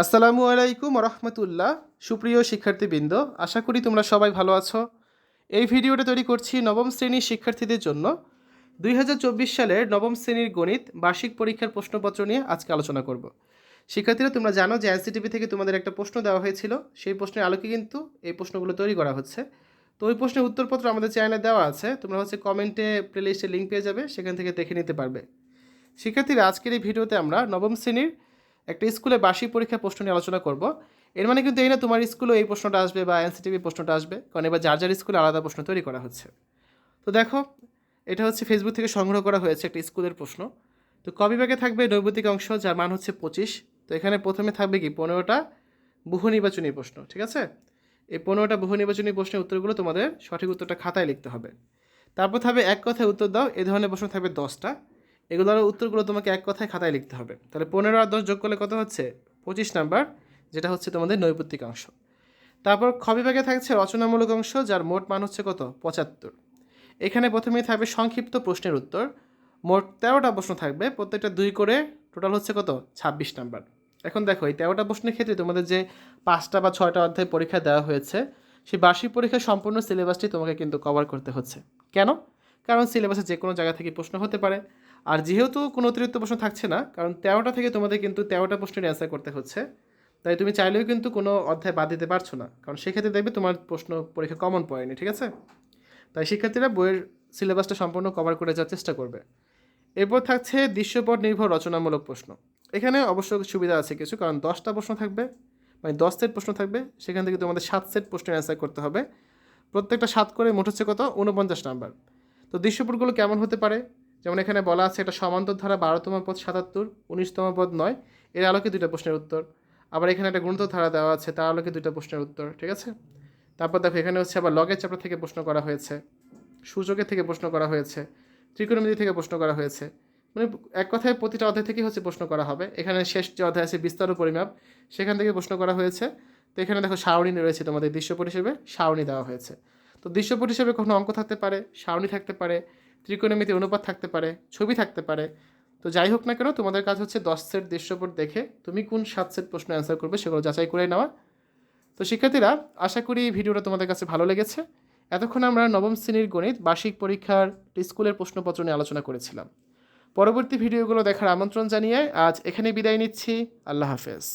আসসালামু আলাইকুম রহমতুল্লাহ। সুপ্রিয় শিক্ষার্থীবৃন্দ, আশা করি তোমরা সবাই ভালো আছো। এই ভিডিওটা তৈরি করছি নবম শ্রেণীর শিক্ষার্থীদের জন্য। 2024 সালের নবম শ্রেণীর গণিত বার্ষিক পরীক্ষার প্রশ্নপত্র নিয়ে আজকে আলোচনা করব। শিক্ষার্থীরা, তোমরা জানো যে এনসিটিভি থেকে তোমাদের একটা প্রশ্ন দেওয়া হয়েছিল, সেই প্রশ্নের আলোকে কিন্তু এই প্রশ্নগুলো তৈরি করা হচ্ছে। তো ওই প্রশ্নের উত্তরপত্র আমাদের চ্যানেলে দেওয়া আছে, তোমরা কমেন্টে প্লেলিস্টের লিঙ্ক পেয়ে যাবে, সেখান থেকে দেখে নিতে পারবে। শিক্ষার্থীরা, আজকের এই ভিডিওতে আমরা নবম শ্রেণীর একটা স্কুলে বার্ষিক পরীক্ষা প্রশ্ন নিয়ে আলোচনা করব। এর মানে কিন্তু এই না তোমার স্কুলে এই প্রশ্নটা আসবে বা এনসিটিভি প্রশ্নটা আসবে, কারণ এবার যার যার স্কুলে আলাদা প্রশ্ন তৈরি করা হচ্ছে। তো দেখো, এটা ফেসবুক থেকে সংগ্রহ করা হয়েছে একটা স্কুলের প্রশ্ন। তো ক বিভাগে থাকবে নৈর্ব্যতিক অংশ, যার মান 25। তো এখানে প্রথমে থাকবে কি 15টা বহু নির্বাচনী প্রশ্ন, ঠিক আছে? এই 15টা বহু নির্বাচনী প্রশ্নের উত্তরগুলো তোমাদের সঠিক উত্তরটা খাতায় লিখতে হবে। তারপর থাকবে এক কথায় উত্তর দাও, এই ধরনের প্রশ্ন থাকবে 10টা। এগুলোর উত্তরগুলো তোমাকে এক কথায় খাতায় লিখতে হবে। তাহলে 15 আর 10 যোগ করলে কত হচ্ছে? 25 নাম্বার, যেটা হচ্ছে তোমাদের নৈর্ব্যতিক অংশ। তারপর খ বিভাগে থাকছে রচনামূলক অংশ, যার মোট মান হচ্ছে কত? 75। এখানে প্রথমেই থাকবে সংক্ষিপ্ত প্রশ্নের উত্তর। মোট 13টা প্রশ্ন থাকবে, প্রত্যেকটা 2 করে, টোটাল হচ্ছে কত? 26 নাম্বার। এখন দেখো, এই 13টা প্রশ্নের ক্ষেত্রে তোমাদের যে 5টা বা 6টা অধ্যায় পরীক্ষা দেওয়া হয়েছে, সেই বার্ষিক পরীক্ষার সম্পূর্ণ সিলেবাসটি তোমাকে কিন্তু কভার করতে হচ্ছে। কেন? কারণ সিলেবাসে যে কোনো জায়গা থেকে প্রশ্ন হতে পারে। আর যেহেতু কোনো অতিরিক্ত প্রশ্ন থাকছে না, কারণ 13টা থেকে তোমাদের কিন্তু 13টা প্রশ্নের অ্যান্সার করতে হচ্ছে, তাই তুমি চাইলেও কিন্তু কোনো অধ্যায় বাদ দিতে পারছো না, কারণ সেক্ষেত্রে দেখবে তোমার প্রশ্ন পরীক্ষা কমন পড়েনি, ঠিক আছে? তাই শিক্ষার্থীরা বইয়ের সিলেবাসটা সম্পূর্ণ কভার করে যাওয়ার চেষ্টা করবে। এরপর থাকছে দৃশ্যপট নির্ভর রচনামূলক প্রশ্ন। এখানে অবশ্য সুবিধা আছে কিছু, কারণ 10টা প্রশ্ন থাকবে, মানে 10 সেট প্রশ্ন থাকবে, সেখান থেকে তোমাদের 7 সেট প্রশ্নের অ্যান্সার করতে হবে। প্রত্যেকটা 7 করে মোট হচ্ছে কত? 49 নাম্বার। তো দৃশ্যপটগুলো কেমন হতে পারে? যেমন এখানে বলা আছে একটা সমান্তর ধারা 12তম পদ 77, 19তম পদ 9, এর আলোকে 2টা প্রশ্নের উত্তর। আবার এখানে একটা গুণিত ধারা দেওয়া আছে, তার আলোকে 2টা প্রশ্নের উত্তর, ঠিক আছে? তারপর দেখো, এখানে আবার লগের চ্যাপ্টার থেকে প্রশ্ন করা হয়েছে, সূচকের থেকে প্রশ্ন করা হয়েছে, ত্রিকোণমিতি থেকে প্রশ্ন করা হয়েছে। মানে এক কথায় প্রতিটা অধ্যায় থেকেই প্রশ্ন করা হবে। এখানে শেষ যে অধ্যায় আছে বিস্তার ও পরিমাপ, সেখান থেকে প্রশ্ন করা হয়েছে। তো এখানে দেখো সারণী রয়েছে, তোমাদের দৃশ্যপট হিসেবে সারণী দেওয়া হয়েছে। তো দৃশ্যপট হিসেবে কখনো অঙ্ক থাকতে পারে, সারণী থাকতে পারে, ত্রিকোণমিতির অনুপাত থাকতে পারে, ছবি থাকতে পারে। তো যাই হোক না কেন, তোমাদের কাজ হচ্ছে 10 সেট দৃশ্যপট দেখে তুমি কোন 7 সেট প্রশ্ন অ্যান্সার করবে সেগুলো যাচাই করে নেওয়া। তো শিক্ষার্থীরা, আশা করি ভিডিওটা তোমাদের কাছে ভালো লেগেছে। এতক্ষণ আমরা নবম শ্রেণীর গণিত বার্ষিক পরীক্ষার স্কুলের প্রশ্নপত্র নিয়ে আলোচনা করেছিলাম। পরবর্তী ভিডিওগুলো দেখার আমন্ত্রণ জানিয়ে আজ এখানে বিদায় নিচ্ছি। আল্লাহ হাফেজ।